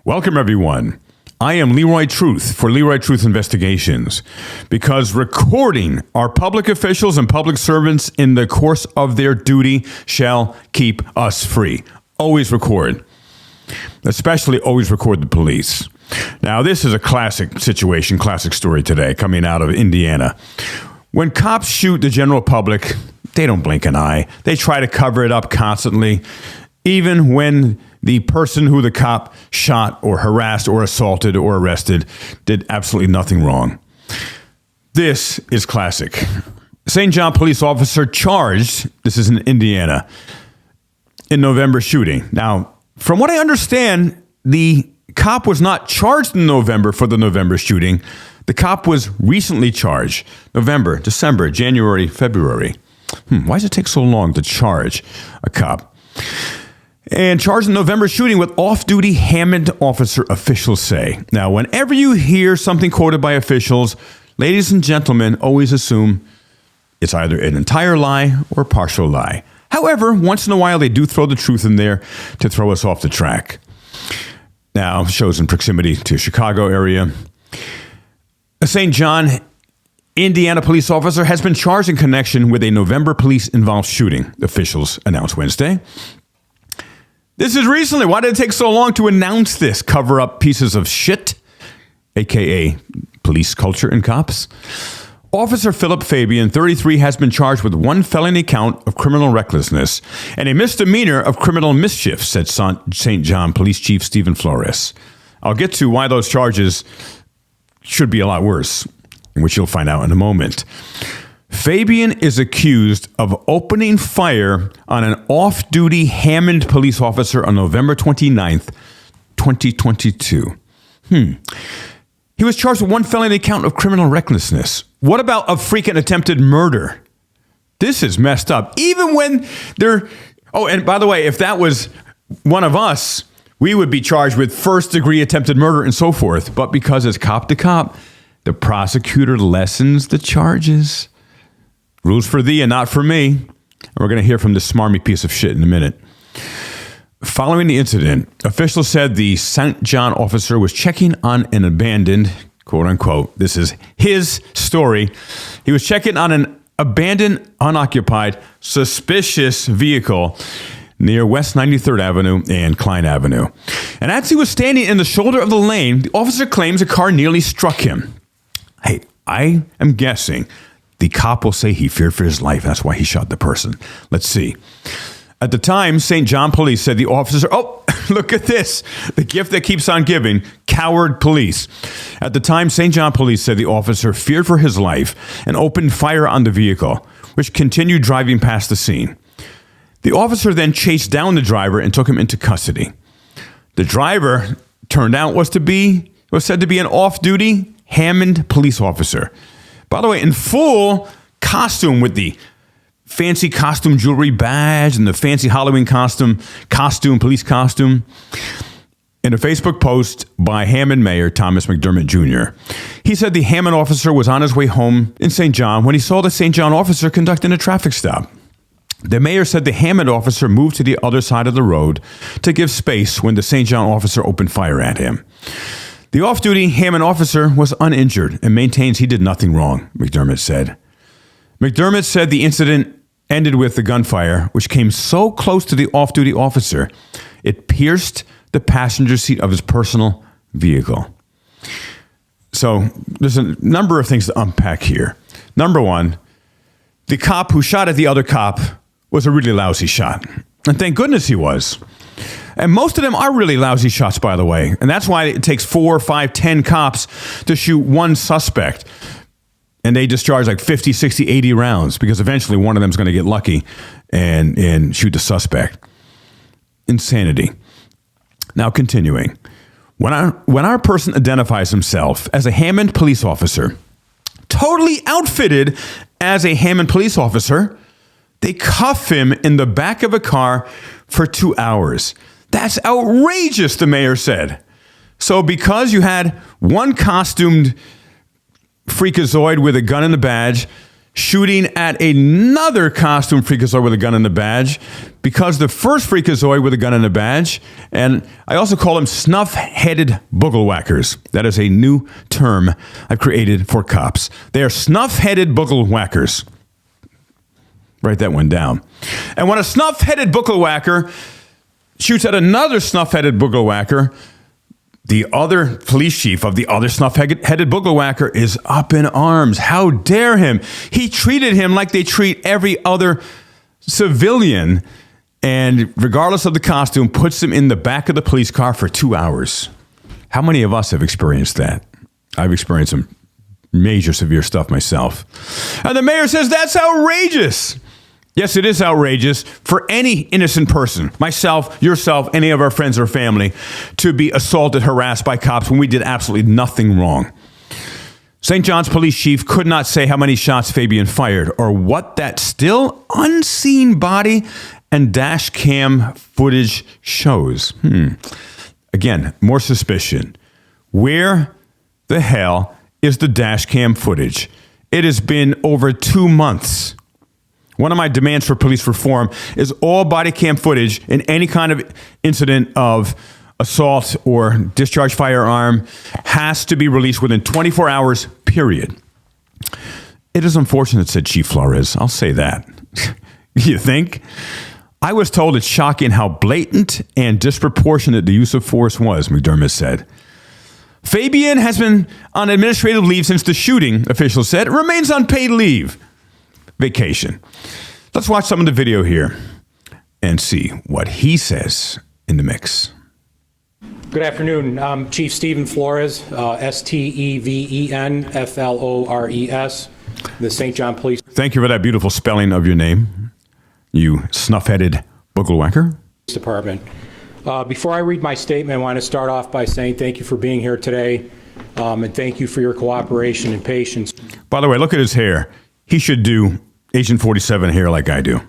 Welcome, everyone. I am Leroy Truth for Leroy Truth Investigations, because recording our public officials and public servants in the course of their duty shall keep us free. Always record. Especially always record the police. Now, this is a classic situation, classic story today coming out of Indiana. When cops shoot the general public, they don't blink an eye. They try to cover it up constantly, even when the person who the cop shot or harassed or assaulted or arrested did absolutely nothing wrong. This is classic. St. John police officer charged, this is in Indiana, in November shooting. Now, from what I understand, the cop was not charged in November for the November shooting. The cop was recently charged. November, December, January, February. Why does it take so long to charge a cop? And charged in November shooting with off-duty Hammond officer, officials say. Now, whenever you hear something quoted by officials, ladies and gentlemen, always assume it's either an entire lie or a partial lie. However, once in a while, they do throw the truth in there to throw us off the track. Now, shows in proximity to Chicago area. A St. John, Indiana police officer has been charged in connection with a November police-involved shooting, officials announced Wednesday. This is recently. Why did it take so long to announce this? Cover up pieces of shit, a.k.a. police culture and cops. Officer Philip Fabian, 33, has been charged with one felony count of criminal recklessness and a misdemeanor of criminal mischief, said St. John Police Chief Stephen Flores. I'll get to why those charges should be a lot worse, which you'll find out in a moment. Fabian is accused of opening fire on an off-duty Hammond police officer on November 29th, 2022. He was charged with one felony count of criminal recklessness. What about a freaking attempted murder? This is messed up. Even when they're... Oh, and by the way, if that was one of us, we would be charged with first-degree attempted murder and so forth. But because it's cop to cop, the prosecutor lessens the charges. Rules for thee and not for me. And we're going to hear from this smarmy piece of shit in a minute. Following the incident, officials said the St. John officer was checking on an abandoned, quote unquote, this is his story. He was checking on an abandoned, unoccupied, suspicious vehicle near West 93rd Avenue and Klein Avenue. And as he was standing in the shoulder of the lane, the officer claims a car nearly struck him. Hey, I am guessing the cop will say he feared for his life. That's why he shot the person. Let's see. At the time, St. John police said the officer, look at this. The gift that keeps on giving, coward police. At the time, St. John police said the officer feared for his life and opened fire on the vehicle, which continued driving past the scene. The officer then chased down the driver and took him into custody. The driver turned out was said to be an off-duty Hammond police officer. By the way, in full costume with the fancy costume jewelry badge and the fancy Halloween costume, police costume. In a Facebook post by Hammond Mayor Thomas McDermott Jr., he said the Hammond officer was on his way home in St. John when he saw the St. John officer conducting a traffic stop. The mayor said the Hammond officer moved to the other side of the road to give space when the St. John officer opened fire at him. The off-duty Hammond officer was uninjured and maintains he did nothing wrong, McDermott said. McDermott said the incident ended with the gunfire, which came so close to the off-duty officer, it pierced the passenger seat of his personal vehicle. So there's a number of things to unpack here. Number one, the cop who shot at the other cop was a really lousy shot. And thank goodness he was. And most of them are really lousy shots, by the way. And that's why it takes 4, 5, 10 cops to shoot one suspect. And they discharge like 50, 60, 80 rounds because eventually one of them is going to get lucky and shoot the suspect. Insanity. Now, continuing. When our person identifies himself as a Hammond police officer, totally outfitted as a Hammond police officer, they cuff him in the back of a car for 2 hours. That's outrageous, the mayor said. So because you had one costumed freakazoid with a gun and a badge shooting at another costume freakazoid with a gun and a badge, because the first freakazoid with a gun and a badge, and I also call them snuff-headed boogle-whackers. That is a new term I've created for cops. They are snuff-headed boogle-whackers. Write that one down. And when a snuff-headed boogle-whacker shoots at another snuff-headed boogle-whacker, the other police chief of the other snuff-headed boogle-whacker is up in arms. How dare him? He treated him like they treat every other civilian, and regardless of the costume, puts him in the back of the police car for 2 hours. How many of us have experienced that? I've experienced some major severe stuff myself. And the mayor says that's outrageous. Yes, it is outrageous for any innocent person, myself, yourself, any of our friends or family, to be assaulted, harassed by cops when we did absolutely nothing wrong. St. John's police chief could not say how many shots Fabian fired or what that still unseen body and dash cam footage shows. Again, more suspicion. Where the hell is the dash cam footage? It has been over 2 months. One of my demands for police reform is all body cam footage in any kind of incident of assault or discharge firearm has to be released within 24 hours, period. It is unfortunate, said Chief Flores. I'll say that. You think? I was told it's shocking how blatant and disproportionate the use of force was, McDermott said. Fabian has been on administrative leave since the shooting, officials said, remains on paid leave. Vacation. Let's watch some of the video here and see what he says in the mix. Good afternoon. I'm Chief Stephen Flores, Stevenflores, the St. John Police. Thank you for that beautiful spelling of your name, you snuff-headed boogle-whacker. Department. Before I read my statement, I want to start off by saying thank you for being here today, and thank you for your cooperation and patience. By the way, look at his hair. He should do Agent 47 hair like I do.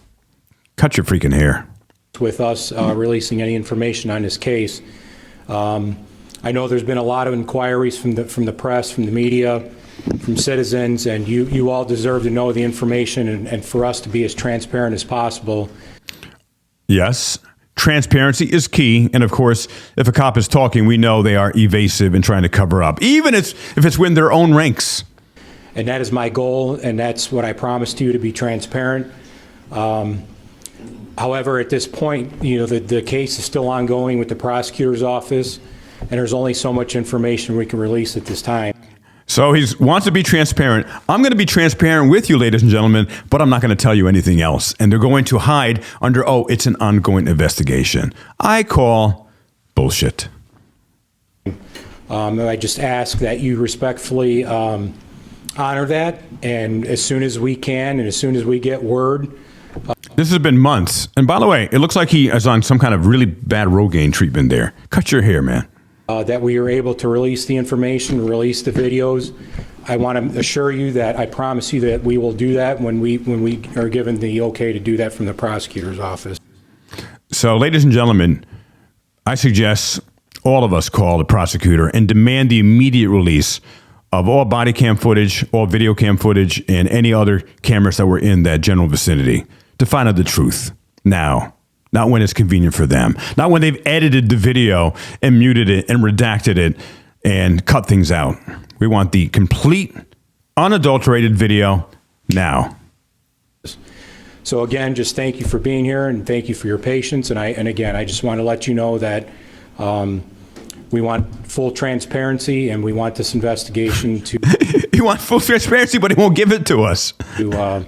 Cut your freaking hair. With us releasing any information on this case. I know there's been a lot of inquiries from the press, from the media, from citizens, and you all deserve to know the information and for us to be as transparent as possible. Yes, transparency is key. And of course, if a cop is talking, we know they are evasive and trying to cover up, even if it's within their own ranks. And that is my goal, and that's what I promised you, to be transparent. However, at this point, the case is still ongoing with the prosecutor's office, and there's only so much information we can release at this time. So he wants to be transparent. I'm going to be transparent with you, ladies and gentlemen, but I'm not going to tell you anything else. And they're going to hide under, it's an ongoing investigation. I call bullshit. I just ask that you respectfully honor that, and as soon as we can and as soon as we get word. This has been months. And by the way, it looks like he is on some kind of really bad Rogaine treatment there. Cut your hair, man. That we are able to release the information, release the videos. I want to assure you that I promise you that we will do that when we are given the okay to do that from the prosecutor's office. So, ladies and gentlemen, I suggest all of us call the prosecutor and demand the immediate release of all body cam footage, all video cam footage, and any other cameras that were in that general vicinity to find out the truth now, not when it's convenient for them, not when they've edited the video and muted it and redacted it and cut things out. We want the complete, unadulterated video now. So again, just thank you for being here and thank you for your patience. And again, I just want to let you know that we want full transparency, and we want this investigation to... You want full transparency, but he won't give it to us. To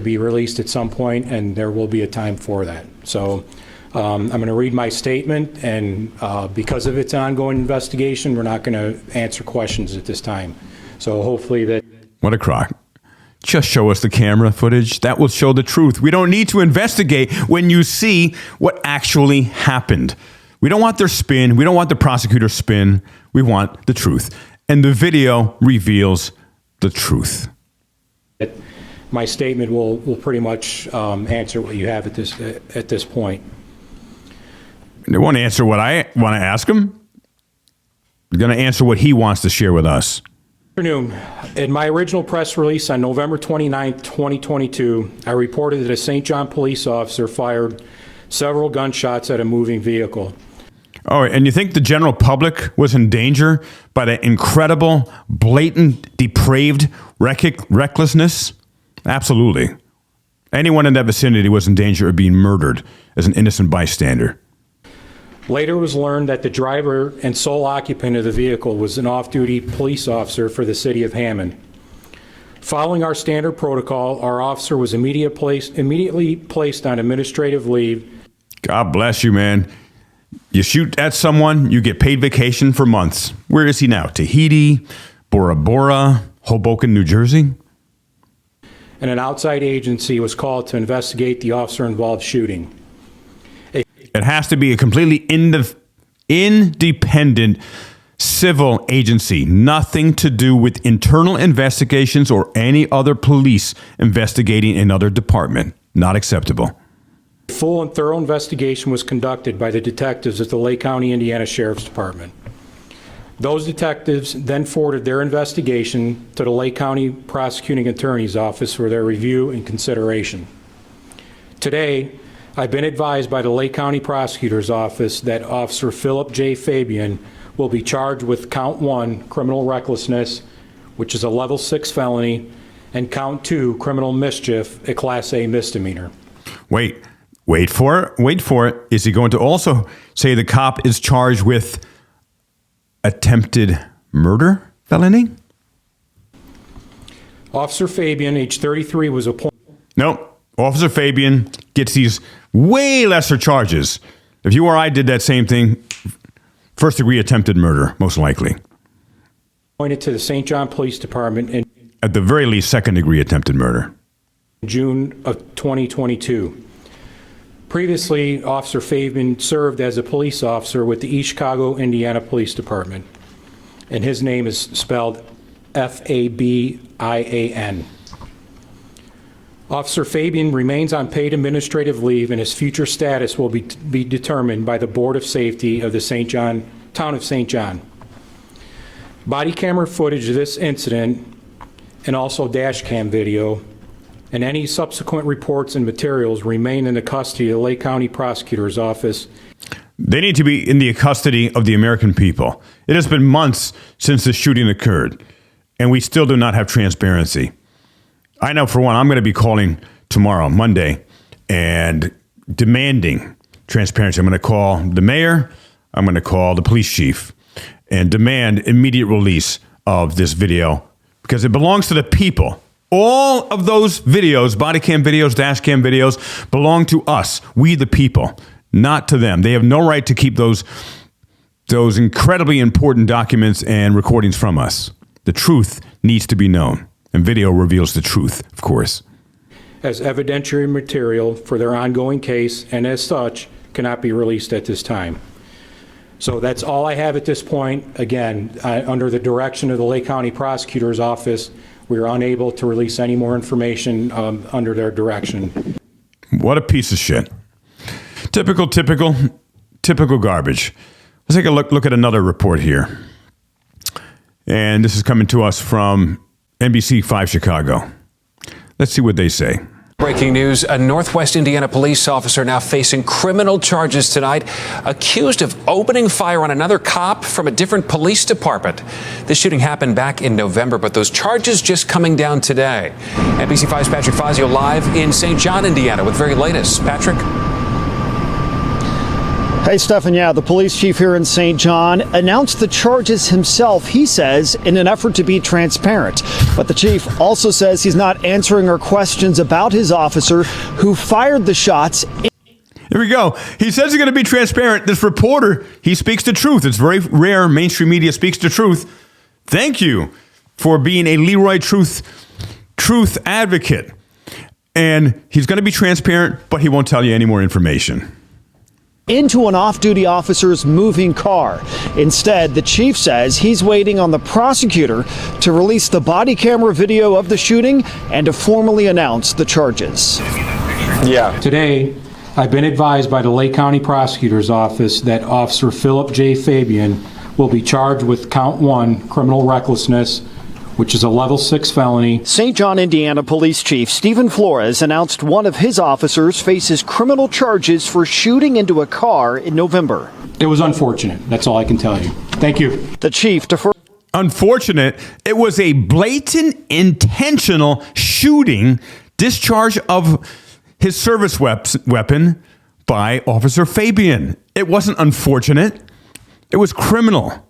be released at some point, and there will be a time for that. So I'm going to read my statement, and because of its ongoing investigation, we're not going to answer questions at this time. So hopefully that... What a crock. Just show us the camera footage. That will show the truth. We don't need to investigate when you see what actually happened. We don't want their spin. We don't want the prosecutor's spin. We want the truth. And the video reveals the truth. My statement will pretty much answer what you have at this point. They won't answer what I want to ask him. They're going to answer what he wants to share with us. Afternoon. In my original press release on November 29, 2022, I reported that a St. John police officer fired several gunshots at a moving vehicle. Oh, and you think the general public was in danger by the incredible, blatant, depraved recklessness? Absolutely. Anyone in that vicinity was in danger of being murdered as an innocent bystander. Later it was learned that the driver and sole occupant of the vehicle was an off-duty police officer for the city of Hammond. Following our standard protocol, our officer was immediately placed on administrative leave. God bless you, man. You shoot at someone, you get paid vacation for months. Where is he now? Tahiti, Bora Bora, Hoboken, New Jersey? And an outside agency was called to investigate the officer-involved shooting. It has to be a completely independent civil agency, nothing to do with internal investigations or any other police investigating another department. Not acceptable. A full and thorough investigation was conducted by the detectives at the Lake County, Indiana Sheriff's Department. Those detectives then forwarded their investigation to the Lake County Prosecuting Attorney's Office for their review and consideration. Today, I've been advised by the Lake County Prosecutor's Office that Officer Philip J. Fabian will be charged with count 1, criminal recklessness, which is a level 6 felony, and count 2, criminal mischief, a class A misdemeanor. Wait for it. Is he going to also say the cop is charged with attempted murder felony? Officer Fabian, age 33, was appointed. No. Officer Fabian gets these way lesser charges. If you or I did that same thing, first-degree attempted murder, most likely. Appointed to the St. John Police Department in At the very least, second-degree attempted murder. June of 2022. Previously, Officer Fabian served as a police officer with the East Chicago, Indiana Police Department, and his name is spelled Fabian. Officer Fabian remains on paid administrative leave, and his future status will be determined by the Board of Safety of the Town of St. John. Body camera footage of this incident and also dash cam video and any subsequent reports and materials remain in the custody of the Lake County Prosecutor's Office. They need to be in the custody of the American people. It has been months since the shooting occurred, and we still do not have transparency. I know, for one, I'm going to be calling tomorrow, Monday, and demanding transparency. I'm going to call the mayor, I'm going to call the police chief, and demand immediate release of this video because it belongs to the people. All of those videos, body cam videos, dash cam videos, belong to us, we the people, not to them. They have no right to keep those incredibly important documents and recordings from us. The truth needs to be known. And video reveals the truth, of course. As evidentiary material for their ongoing case, and as such, cannot be released at this time. So that's all I have at this point. Again, under the direction of the Lake County Prosecutor's Office, we are unable to release any more information under their direction. What a piece of shit. Typical garbage. Let's take a look at another report here. And this is coming to us from NBC 5 Chicago. Let's see what they say. Breaking news, a Northwest Indiana police officer now facing criminal charges tonight, accused of opening fire on another cop from a different police department. This shooting happened back in November, but those charges just coming down today. NBC 5's Patrick Fazio live in St. John, Indiana with very latest. Patrick? Hey, Stefan, the police chief here in St. John announced the charges himself, he says, in an effort to be transparent. But the chief also says he's not answering our questions about his officer who fired the shots. Here we go. He says he's going to be transparent. This reporter, he speaks the truth. It's very rare mainstream media speaks the truth. Thank you for being a Leroy truth advocate. And he's going to be transparent, but he won't tell you any more information. Into an off-duty officer's moving car. Instead, the chief says he's waiting on the prosecutor to release the body camera video of the shooting and to formally announce the charges. Today, I've been advised by the Lake County Prosecutor's Office that Officer Philip J. Fabian will be charged with count 1, criminal recklessness, which is a level 6 felony. St. John, Indiana Police Chief Stephen Flores announced one of his officers faces criminal charges for shooting into a car in November. It was unfortunate. That's all I can tell you. Thank you. The chief deferred. Unfortunate. It was a blatant, intentional shooting, discharge of his service weapon by Officer Fabian. It wasn't unfortunate. It was criminal.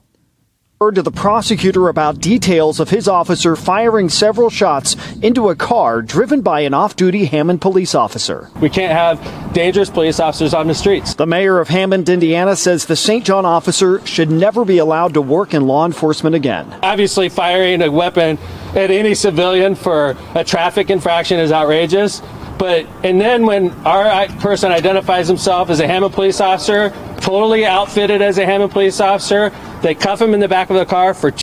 To the prosecutor about details of his officer firing several shots into a car driven by an off-duty Hammond police officer. We can't have dangerous police officers on the streets. The mayor of Hammond, Indiana, says the St. John officer should never be allowed to work in law enforcement again. Obviously, firing a weapon at any civilian for a traffic infraction is outrageous. And then when our person identifies himself as a Hammond police officer, totally outfitted as a Hammond police officer, they cuff him in the back of the car for...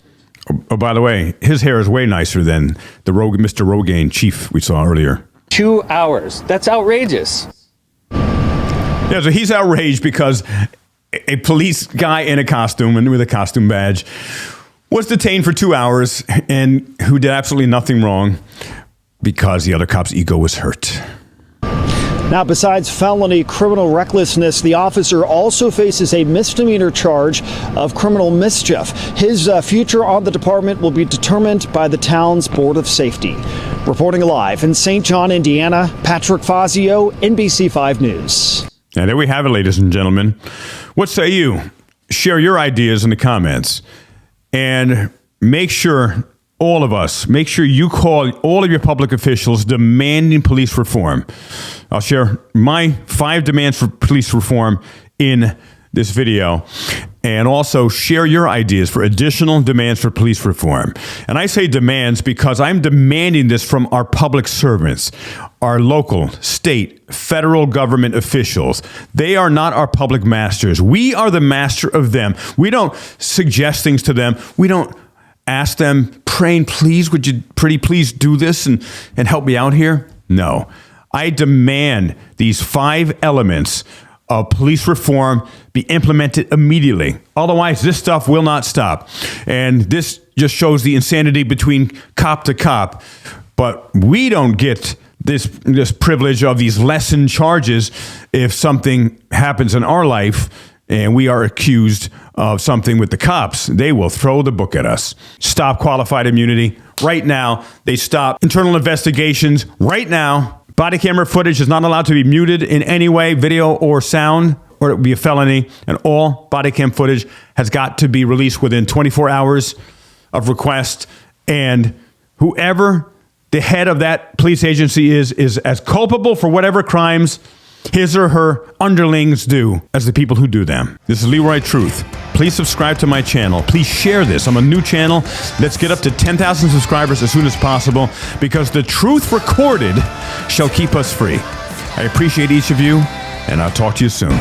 Oh, by the way, his hair is way nicer than the Mr. Rogaine chief we saw earlier. 2 hours. That's outrageous. Yeah, so he's outraged because a police guy in a costume and with a costume badge was detained for 2 hours and who did absolutely nothing wrong because the other cop's ego was hurt. Now, besides felony criminal recklessness, the officer also faces a misdemeanor charge of criminal mischief. His future on the department will be determined by the town's Board of Safety. Reporting live in St. John, Indiana, Patrick Fazio, NBC 5 News. And there we have it, ladies and gentlemen. What say you? Share your ideas in the comments. And make sure, all of us, make sure you call all of your public officials demanding police reform. I'll share my 5 demands for police reform in this video. And also share your ideas for additional demands for police reform. And I say demands because I'm demanding this from our public servants, our local, state, federal government officials. They are not our public masters. We are the master of them. We don't suggest things to them. We don't ask them, praying, please, would you pretty please do this and help me out here? No. I demand these 5 elements of police reform be implemented immediately. Otherwise, this stuff will not stop. And this just shows the insanity between cop to cop. But we don't get this privilege of these lessened charges if something happens in our life and we are accused of something with the cops. They will throw the book at us. Stop qualified immunity right now. They stop internal investigations right now. Body camera footage is not allowed to be muted in any way, video or sound, or it would be a felony. And all body cam footage has got to be released within 24 hours of request. And whoever the head of that police agency is as culpable for whatever crimes his or her underlings do as the people who do them. This is Leroy Truth. Please subscribe to my channel. Please share this. I'm a new channel. Let's get up to 10,000 subscribers as soon as possible because the truth recorded shall keep us free. I appreciate each of you, and I'll talk to you soon.